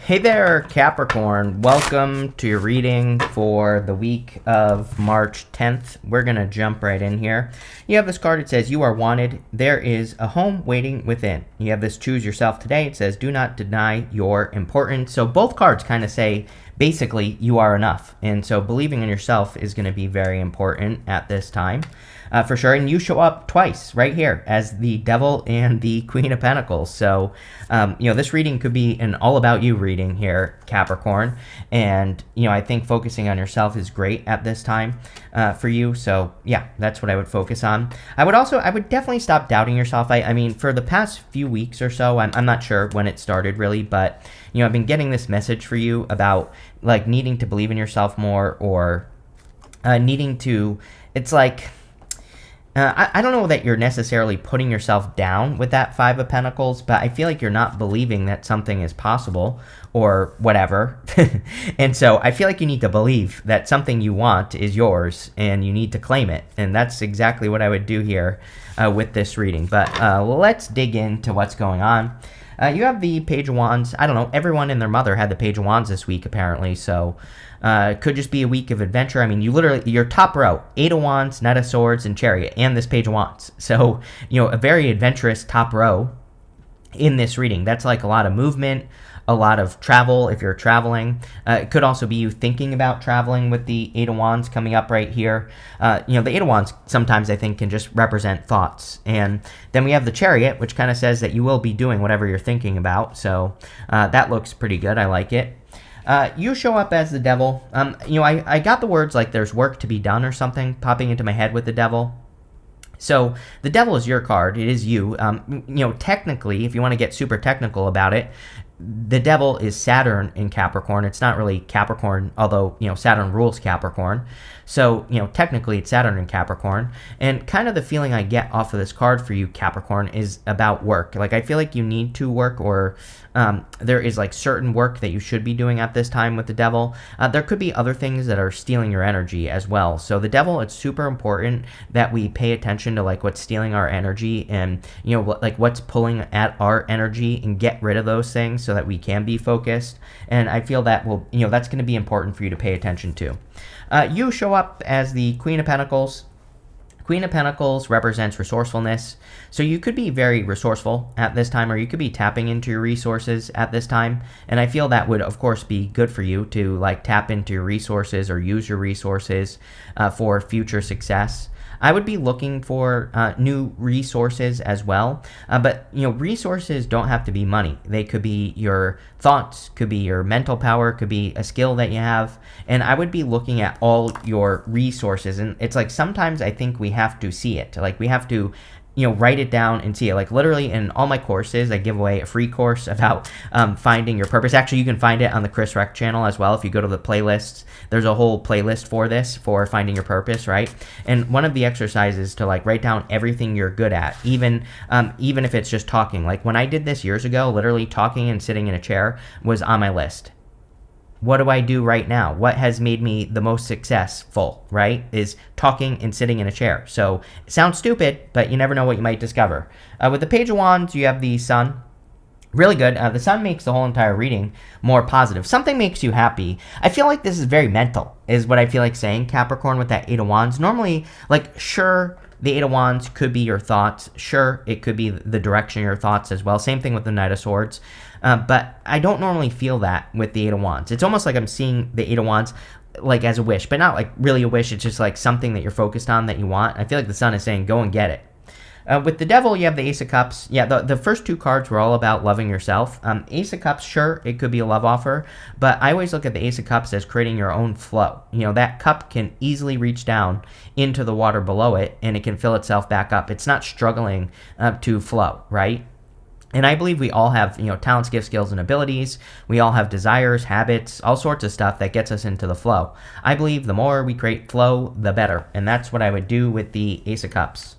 Hey there, Capricorn. Welcome to your reading for the week of March 10th. We're going to jump right in here. You have this card. It says, "You are wanted. There is a home waiting within." You have this, "Choose yourself today." It says, "Do not deny your importance." So both cards kind of say, basically, you are enough. And so believing in yourself is going to be very important at this time. For sure. And you show up twice right here as the Devil and the Queen of Pentacles. So, this reading could be an all about you reading here, Capricorn. And, I think focusing on yourself is great at this time for you. So, yeah, that's what I would focus on. I would definitely stop doubting yourself. I mean, for the past few weeks or so, I'm not sure when it started really, but, I've been getting this message for you about like needing to believe in yourself more or needing to, it's like, I don't know that you're necessarily putting yourself down with that Five of Pentacles, but I feel like you're not believing that something is possible or whatever. And so I feel like you need to believe that something you want is yours and you need to claim it. And that's exactly what I would do here with this reading. But let's dig into what's going on. You have the Page of Wands. I don't know. Everyone and their mother had the Page of Wands this week, apparently. So it could just be a week of adventure. I mean, your top row, Eight of Wands, Knight of Swords, and Chariot, and this Page of Wands. So, a very adventurous top row in this reading. That's like a lot of movement, a lot of travel if you're traveling. It could also be you thinking about traveling with the Eight of Wands coming up right here. The Eight of Wands sometimes I think can just represent thoughts. And then we have the Chariot, which kind of says that you will be doing whatever you're thinking about. So that looks pretty good. I like it. You show up as the Devil. I got the words like there's work to be done or something popping into my head with the Devil. So the Devil is your card. It is you. Technically, if you want to get super technical about it, the Devil is Saturn in Capricorn. It's not really Capricorn, although, Saturn rules Capricorn. So, technically it's Saturn in Capricorn. And kind of the feeling I get off of this card for you, Capricorn, is about work. Like, I feel like you need to work or there is like certain work that you should be doing at this time with the Devil. There could be other things that are stealing your energy as well. So the Devil, it's super important that we pay attention to like what's stealing our energy and, like what's pulling at our energy and get rid of those things so that we can be focused. And I feel that that's going to be important for you to pay attention to. You show up as the Queen of Pentacles. Queen of Pentacles represents resourcefulness. So you could be very resourceful at this time, or you could be tapping into your resources at this time. And I feel that would, of course, be good for you to like tap into your resources or use your resources for future success. I would be looking for new resources as well. But, resources don't have to be money. They could be your thoughts, could be your mental power, could be a skill that you have. And I would be looking at all your resources. And it's like sometimes I think we have to see it. Like we have to write it down and see it. Like literally in all my courses, I give away a free course about finding your purpose. Actually, you can find it on the Chris Reck channel as well. If you go to the playlists, there's a whole playlist for this, for finding your purpose, right? And one of the exercises to like write down everything you're good at, even if it's just talking. Like when I did this years ago, literally talking and sitting in a chair was on my list. What do I do right now? What has made me the most successful, right? Is talking and sitting in a chair. So it sounds stupid, but you never know what you might discover. With the Page of Wands, you have the Sun. Really good. The Sun makes the whole entire reading more positive. Something makes you happy. I feel like this is very mental, is what I feel like saying, Capricorn, with that Eight of Wands. Normally, like, sure, the Eight of Wands could be your thoughts. Sure, it could be the direction of your thoughts as well. Same thing with the Knight of Swords. But I don't normally feel that with the Eight of Wands. It's almost like I'm seeing the Eight of Wands like as a wish, but not like really a wish. It's just like something that you're focused on that you want. I feel like the Sun is saying, go and get it. With the Devil, you have the Ace of Cups. Yeah, the first two cards were all about loving yourself. Ace of Cups, sure, it could be a love offer, but I always look at the Ace of Cups as creating your own flow. That cup can easily reach down into the water below it, and it can fill itself back up. It's not struggling to flow, right? And I believe we all have, talents, gifts, skills, and abilities. We all have desires, habits, all sorts of stuff that gets us into the flow. I believe the more we create flow, the better. And that's what I would do with the Ace of Cups.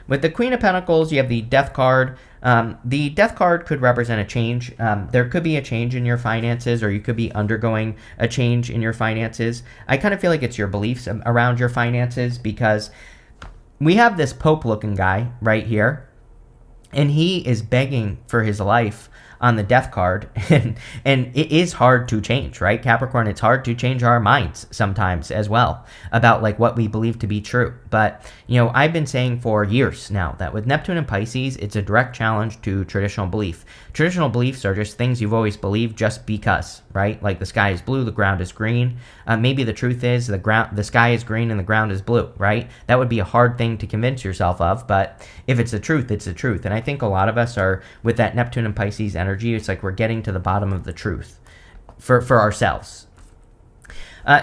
With the Queen of Pentacles, you have the Death card. The Death card could represent a change. There could be a change in your finances, or you could be undergoing a change in your finances. I kind of feel like it's your beliefs around your finances, because we have this Pope-looking guy right here. And he is begging for his life on the death card, and it is hard to change, right, Capricorn? It's hard to change our minds sometimes as well about like what we believe to be true. But I've been saying for years now that with Neptune and Pisces, it's a direct challenge to traditional belief. Traditional beliefs are just things you've always believed just because, right? Like the sky is blue, the ground is green. Maybe the truth is the sky is green and the ground is blue, right? That would be a hard thing to convince yourself of, but if it's the truth, it's the truth. And I think a lot of us are, with that Neptune and Pisces energy, it's like we're getting to the bottom of the truth for ourselves.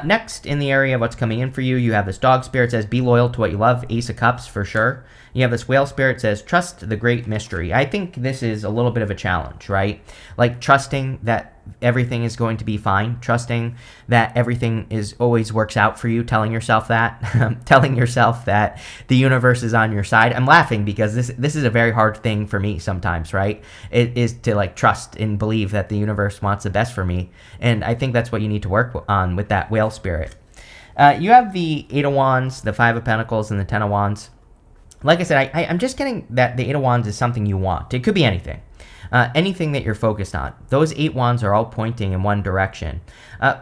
Next, in the area of what's coming in for you, you have this dog spirit says, be loyal to what you love, Ace of Cups for sure. You have this whale spirit says, trust the great mystery. I think this is a little bit of a challenge, right? Like trusting that everything is going to be fine, trusting that everything always works out for you, telling yourself that, telling yourself that the universe is on your side. I'm laughing because this is a very hard thing for me sometimes, right? It is to like trust and believe that the universe wants the best for me. And I think that's what you need to work on with that whale spirit. You have the Eight of Wands, the Five of Pentacles, and the Ten of Wands. Like I said, I'm just getting that the Eight of Wands is something you want. It could be anything. Anything that you're focused on. Those 8 wands are all pointing in one direction.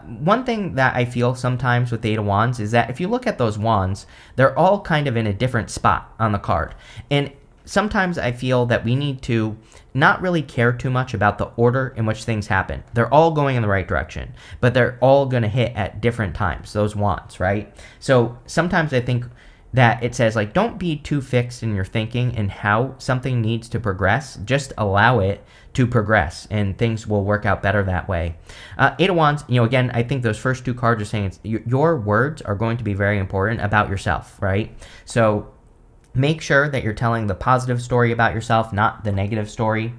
One thing that I feel sometimes with the 8 of wands is that if you look at those wands, they're all kind of in a different spot on the card. And sometimes I feel that we need to not really care too much about the order in which things happen. They're all going in the right direction, but they're all going to hit at different times, those wands, right? So sometimes I think that it says, like, don't be too fixed in your thinking and how something needs to progress. Just allow it to progress, and things will work out better that way. Eight of Wands, again, I think those first 2 cards are saying your words are going to be very important about yourself, right? So make sure that you're telling the positive story about yourself, not the negative story.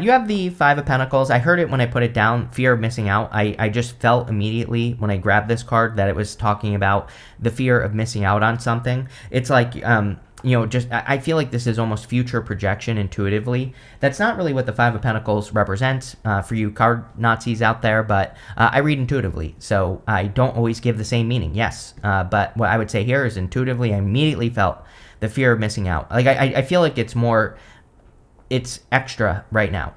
You have the Five of Pentacles. I heard it when I put it down, fear of missing out. I just felt immediately when I grabbed this card that it was talking about the fear of missing out on something. It's like, I feel like this is almost future projection intuitively. That's not really what the Five of Pentacles represents for you card Nazis out there, but I read intuitively, so I don't always give the same meaning, yes. But what I would say here is intuitively, I immediately felt the fear of missing out. Like, I feel like it's extra right now.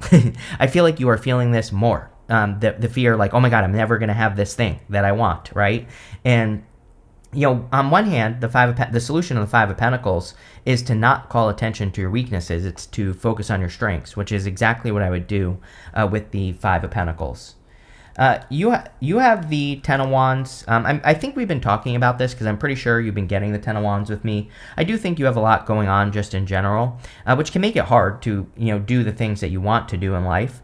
I feel like you are feeling this more. The fear, like, oh my God, I'm never going to have this thing that I want, right? And, on one hand, the solution of the Five of Pentacles is to not call attention to your weaknesses. It's to focus on your strengths, which is exactly what I would do with the Five of Pentacles. You have the Ten of Wands. I think we've been talking about this because I'm pretty sure you've been getting the Ten of Wands with me. I do think you have a lot going on just in general, which can make it hard to do the things that you want to do in life.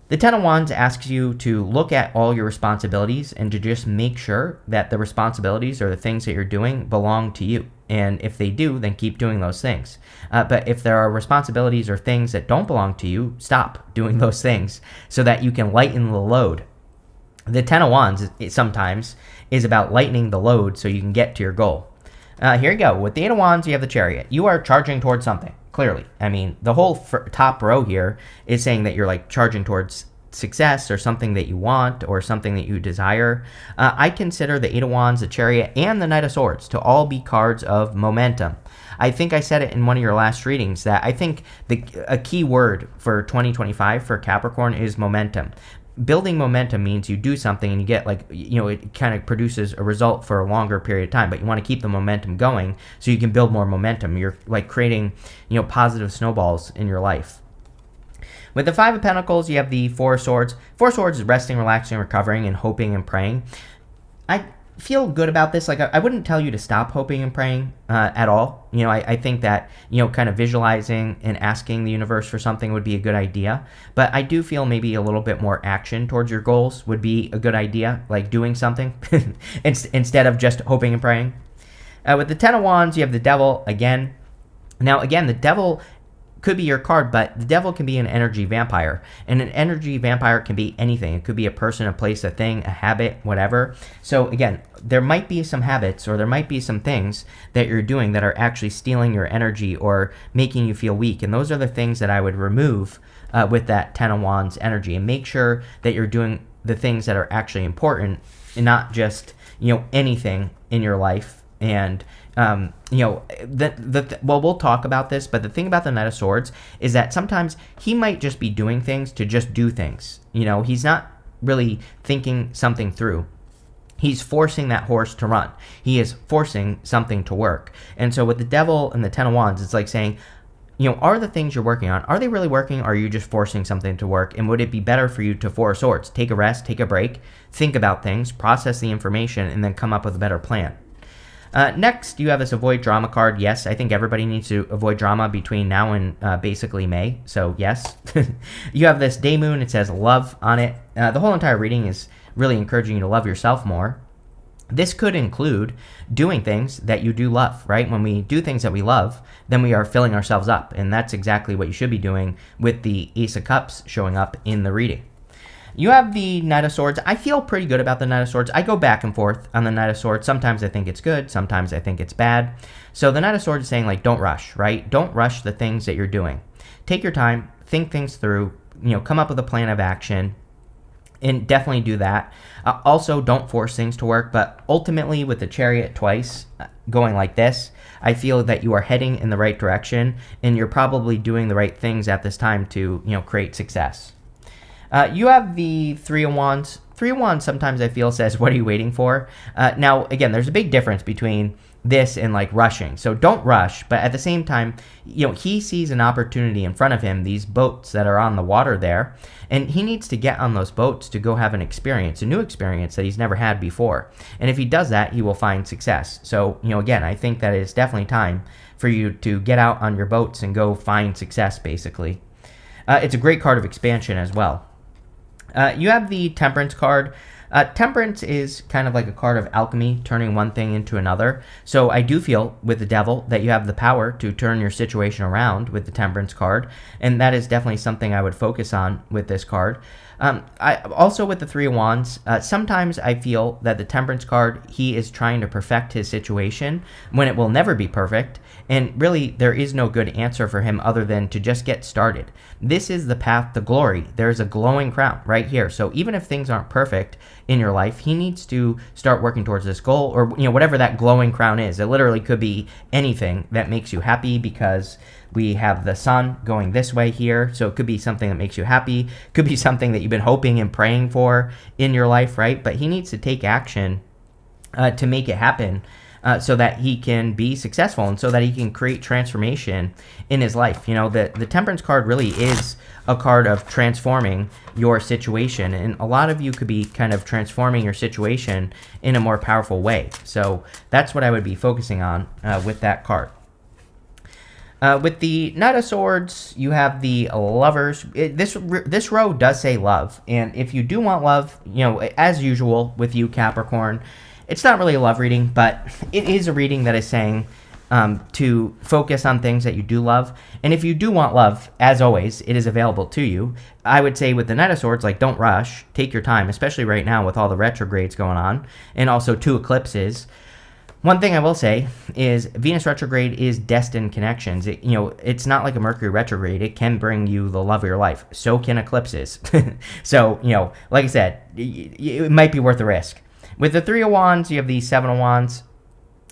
The Ten of Wands asks you to look at all your responsibilities and to just make sure that the responsibilities or the things that you're doing belong to you. And if they do, then keep doing those things. But if there are responsibilities or things that don't belong to you, stop doing those things so that you can lighten the load. The Ten of Wands sometimes is about lightening the load so you can get to your goal. Here you go. With the Eight of Wands, you have the Chariot. You are charging towards something, clearly. I mean, the whole top row here is saying that you're like charging towards success or something that you want or something that you desire. I consider the Eight of Wands, the Chariot, and the Knight of Swords to all be cards of momentum. I think I said it in one of your last readings that I think a key word for 2025 for Capricorn is momentum. Building momentum means you do something and you get it kind of produces a result for a longer period of time, but you want to keep the momentum going so you can build more momentum. You're like creating, positive snowballs in your life. With the Five of Pentacles, you have the Four of Swords. Four of Swords is resting, relaxing, recovering, and hoping and praying. I feel good about this. Like, I wouldn't tell you to stop hoping and praying at all. I think that, kind of visualizing and asking the universe for something would be a good idea. But I do feel maybe a little bit more action towards your goals would be a good idea, like doing something instead of just hoping and praying. With the Ten of Wands, you have the Devil again. Now, again, the Devil could be your card, but the Devil can be an energy vampire, and an energy vampire can be anything. It could be a person, a place, a thing, a habit, whatever. So again, there might be some habits or there might be some things that you're doing that are actually stealing your energy or making you feel weak, and those are the things that I would remove with that Ten of Wands energy, and make sure that you're doing the things that are actually important and not just anything in your life. And well, we'll talk about this, but the thing about the Knight of Swords is that sometimes he might just be doing things to just do things. He's not really thinking something through. He's forcing that horse to run. He is forcing something to work. And so with the Devil and the Ten of Wands, it's like saying, are the things you're working on, are they really working, or are you just forcing something to work? And would it be better for you to, Four of Swords, take a rest, take a break, think about things, process the information, and then come up with a better plan? Next, you have this Avoid Drama card. Yes, I think everybody needs to avoid drama between now and basically May. So yes. You have this Day Moon. It says love on it. The whole entire reading is really encouraging you to love yourself more. This could include doing things that you do love, right? When we do things that we love, then we are filling ourselves up. And that's exactly what you should be doing with the Ace of Cups showing up in the reading. You have the Knight of Swords. I feel pretty good about the Knight of Swords. I go back and forth on the Knight of Swords. Sometimes I think it's good. Sometimes I think it's bad. So the Knight of Swords is saying, like, don't rush, right? Don't rush the things that you're doing. Take your time. Think things through. Come up with a plan of action. And definitely do that. Also, don't force things to work. But ultimately, with the Chariot twice going like this, I feel that you are heading in the right direction. And you're probably doing the right things at this time to, create success. You have the Three of Wands. Three of Wands sometimes I feel says, what are you waiting for? Now, again, there's a big difference between this and like rushing. So don't rush, but at the same time, he sees an opportunity in front of him, these boats that are on the water there, and he needs to get on those boats to go have an experience, a new experience that he's never had before. And if he does that, he will find success. So, again, I think that it's definitely time for you to get out on your boats and go find success, basically. It's a great card of expansion as well. You have the Temperance card. Temperance is kind of like a card of alchemy, turning one thing into another. So I do feel with the Devil that you have the power to turn your situation around with the Temperance card, and that is definitely something I would focus on with this card. I also with the Three of Wands, sometimes I feel that the Temperance card, he is trying to perfect his situation when it will never be perfect, and really there is no good answer for him other than to just get started. This is the path to glory. There's a glowing crown right here. So even if things aren't perfect in your life, he needs to start working towards this goal, or whatever that glowing crown is. It literally could be anything that makes you happy, because we have the sun going this way here. So it could be something that makes you happy. Could be something that you've been hoping and praying for in your life, right? But he needs to take action to make it happen. So that he can be successful and so that he can create transformation in his life. The Temperance card really is a card of transforming your situation. And a lot of you could be kind of transforming your situation in a more powerful way. So that's what I would be focusing on with that card. With the Knight of Swords, you have the Lovers. This row does say love. And if you do want love, as usual with you, Capricorn, it's not really a love reading, but it is a reading that is saying to focus on things that you do love. And if you do want love, as always, it is available to you. I would say with the Knight of Swords, like, don't rush. Take your time, especially right now with all the retrogrades going on and also 2 eclipses. One thing I will say is Venus retrograde is destined connections. It's not like a Mercury retrograde. It can bring you the love of your life. So can eclipses. So, like I said, it might be worth the risk. With the Three of Wands, you have the Seven of Wands.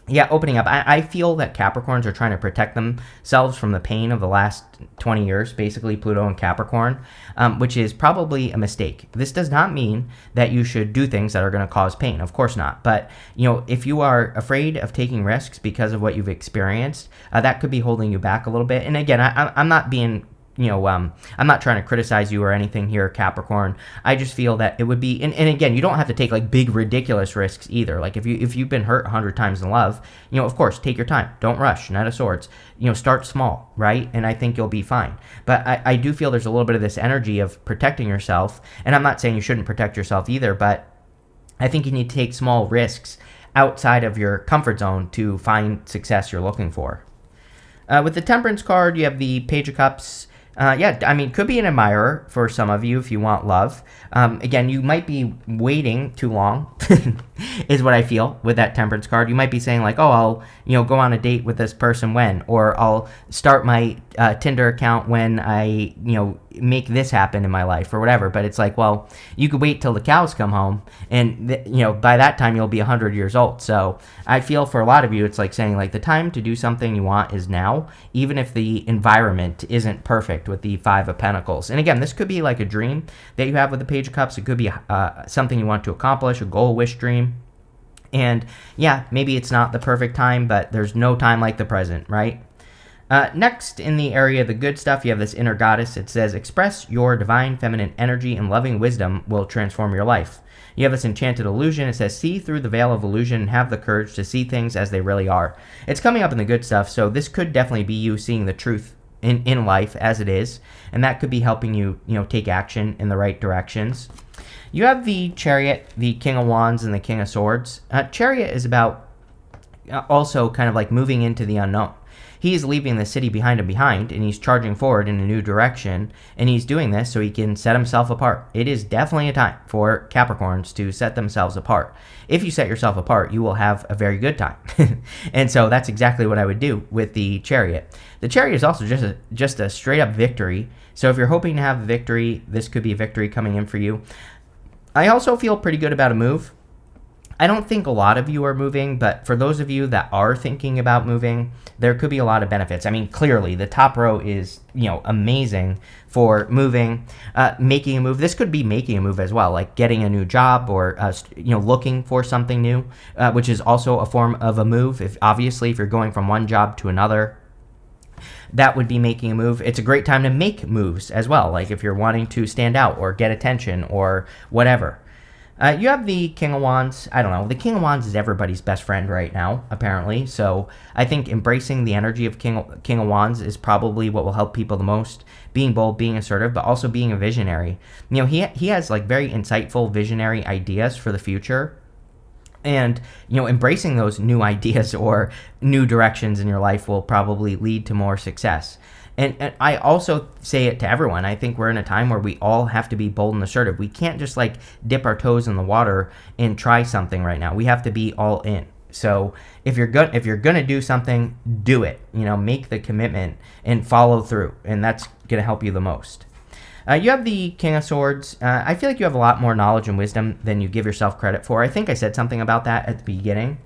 Yeah, opening up. I feel that Capricorns are trying to protect themselves from the pain of the last 20 years, basically Pluto and Capricorn, which is probably a mistake. This does not mean that you should do things that are going to cause pain. Of course not. But, if you are afraid of taking risks because of what you've experienced, that could be holding you back a little bit. And again, I'm not being I'm not trying to criticize you or anything here, Capricorn. I just feel that it would be, and again, you don't have to take like big, ridiculous risks either. Like if you've been hurt 100 times in love, of course, take your time. Don't rush. Knight of Swords. Start small, right? And I think you'll be fine. But I do feel there's a little bit of this energy of protecting yourself. And I'm not saying you shouldn't protect yourself either, but I think you need to take small risks outside of your comfort zone to find success you're looking for. With the Temperance card, you have the Page of Cups. Could be an admirer for some of you if you want love. Again, you might be waiting too long is what I feel with that Temperance card. You might be saying like, oh, I'll, go on a date with this person when, or I'll start my Tinder account when I, make this happen in my life or whatever. But it's like, well, you could wait till the cows come home, and by that time you'll be 100 years old. So I feel for a lot of you, it's like saying like the time to do something you want is now, even if the environment isn't perfect with the Five of Pentacles. And again, this could be like a dream that you have with the Page of Cups. It could be something you want to accomplish, a goal, wish, dream. And yeah, maybe it's not the perfect time, but there's no time like the present, right? Next, in the area of the good stuff, you have this inner goddess. It says, express your divine feminine energy and loving wisdom will transform your life. You have this enchanted illusion. It says, see through the veil of illusion and have the courage to see things as they really are. It's coming up in the good stuff, so this could definitely be you seeing the truth in life as it is, and that could be helping you, take action in the right directions. You have the Chariot, the King of Wands, and the King of Swords. Chariot is about also kind of like moving into the unknown. He's leaving the city behind and he's charging forward in a new direction, and he's doing this so he can set himself apart. It is definitely a time for Capricorns to set themselves apart. If you set yourself apart, you will have a very good time. And so that's exactly what I would do with the Chariot. The Chariot is also just a straight up victory. So if you're hoping to have a victory, this could be a victory coming in for you. I also feel pretty good about a move. I don't think a lot of you are moving, but for those of you that are thinking about moving, there could be a lot of benefits. I mean, clearly, the top row is, amazing for moving, making a move. This could be making a move as well, like getting a new job or, looking for something new, which is also a form of a move. If you're going from one job to another, that would be making a move. It's a great time to make moves as well, like if you're wanting to stand out or get attention or whatever. You have the King of Wands. I don't know. The King of Wands is everybody's best friend right now, apparently. So I think embracing the energy of King of Wands is probably what will help people the most. Being bold, being assertive, but also being a visionary. He has like very insightful visionary ideas for the future. And, embracing those new ideas or new directions in your life will probably lead to more success. And I also say it to everyone. I think we're in a time where we all have to be bold and assertive. We can't just like dip our toes in the water and try something right now. We have to be all in. So if you're gonna do something, do it. Make the commitment and follow through, and that's gonna help you the most. You have the King of Swords. I feel like you have a lot more knowledge and wisdom than you give yourself credit for. I think I said something about that at the beginning.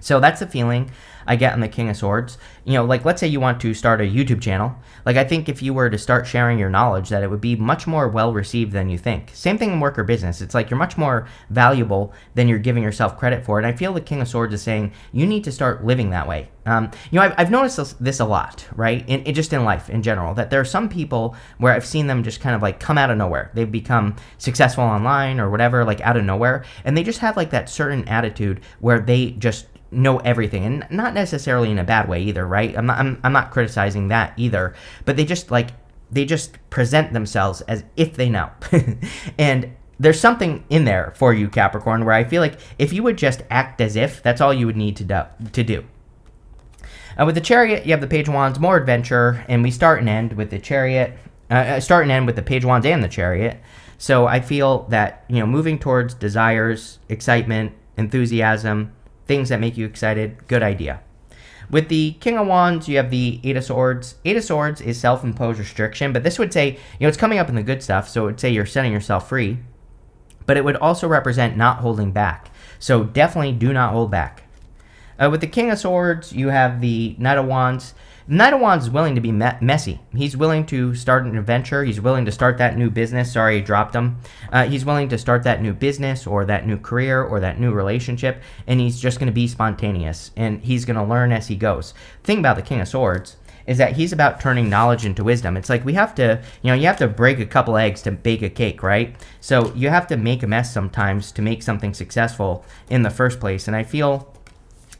So that's the feeling I get on the King of Swords. Like let's say you want to start a YouTube channel. Like I think if you were to start sharing your knowledge, that it would be much more well received than you think. Same thing in work or business. It's like you're much more valuable than you're giving yourself credit for. And I feel the King of Swords is saying you need to start living that way. I've noticed this a lot, right? Just in life in general, that there are some people where I've seen them just kind of like come out of nowhere. They've become successful online or whatever, like out of nowhere. And they just have like that certain attitude where they just know everything, and not necessarily in a bad way either, right? I'm not criticizing that either, but they just present themselves as if they know. And there's something in there for you, Capricorn, where I feel like if you would just act as if, that's all you would need to do. With the Chariot, you have the Page of Wands, more adventure, and we start and end with the Chariot. Start and end with the Page of Wands and the Chariot. So I feel that moving towards desires, excitement, enthusiasm, things that make you excited, good idea. With the King of Wands, you have the Eight of Swords. Eight of Swords is self-imposed restriction, but this would say, it's coming up in the good stuff, so it would say you're setting yourself free, but it would also represent not holding back. So definitely do not hold back. With the King of Swords, you have the Knight of Wands. The Knight of Wands is willing to be messy. He's willing to start an adventure. He's willing to start that new business. Sorry, I dropped him. He's willing to start that new business or that new career or that new relationship, and he's just going to be spontaneous, and he's going to learn as he goes. The thing about the King of Swords is that he's about turning knowledge into wisdom. It's like we have to, you have to break a couple eggs to bake a cake, right? So you have to make a mess sometimes to make something successful in the first place, and I feel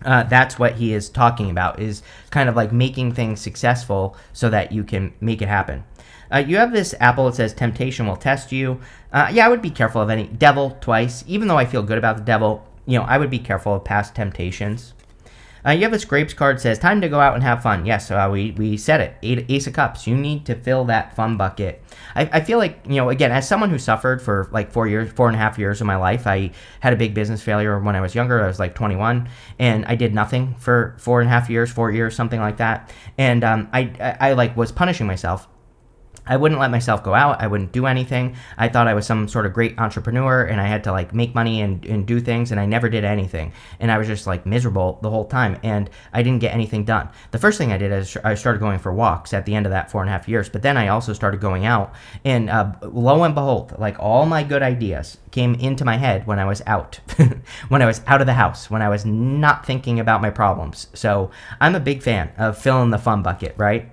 that's what he is talking about, is kind of like making things successful so that you can make it happen. You have this apple. It says temptation will test you. I would be careful of any devil twice. Even though I feel good about the devil, I would be careful of past temptations. You have this grapes card says, time to go out and have fun. Yes, we said it. Ace of Cups. You need to fill that fun bucket. I feel like, again, as someone who suffered for like 4.5 years of my life, I had a big business failure when I was younger. I was like 21, and I did nothing for 4 years, something like that. And I like was punishing myself. I wouldn't let myself go out. I wouldn't do anything. I thought I was some sort of great entrepreneur and I had to like make money and do things, and I never did anything. And I was just like miserable the whole time, and I didn't get anything done. The first thing I did is I started going for walks at the end of that 4.5 years, but then I also started going out, and lo and behold, like all my good ideas came into my head when I was out, when I was out of the house, when I was not thinking about my problems. So I'm a big fan of filling the fun bucket, right?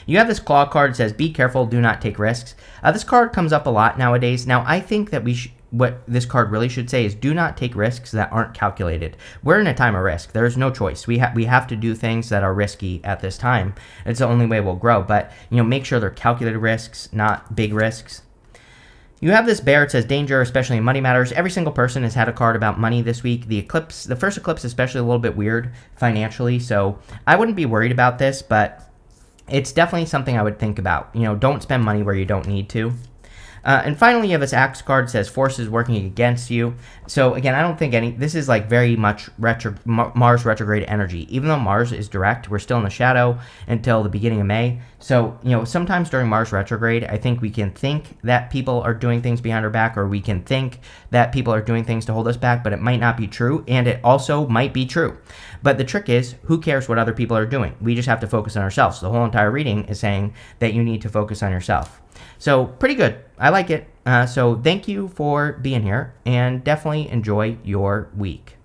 You have this claw card that says, be careful, do not take risks. This card comes up a lot nowadays. Now, I think that what this card really should say is, do not take risks that aren't calculated. We're in a time of risk. There's no choice. We have to do things that are risky at this time. It's the only way we'll grow. But, make sure they're calculated risks, not big risks. You have this bear. It says danger, especially in money matters. Every single person has had a card about money this week. The first eclipse especially, a little bit weird financially. So I wouldn't be worried about this, but it's definitely something I would think about. Don't spend money where you don't need to. And finally, you have this axe card that says forces working against you. So again, I don't think this is like very much Mars retrograde energy. Even though Mars is direct, we're still in the shadow until the beginning of May. So, sometimes during Mars retrograde, I think we can think that people are doing things behind our back, or we can think that people are doing things to hold us back, but it might not be true, and it also might be true. But the trick is, who cares what other people are doing? We just have to focus on ourselves. The whole entire reading is saying that you need to focus on yourself. So pretty good. I like it. So thank you for being here, and definitely enjoy your week.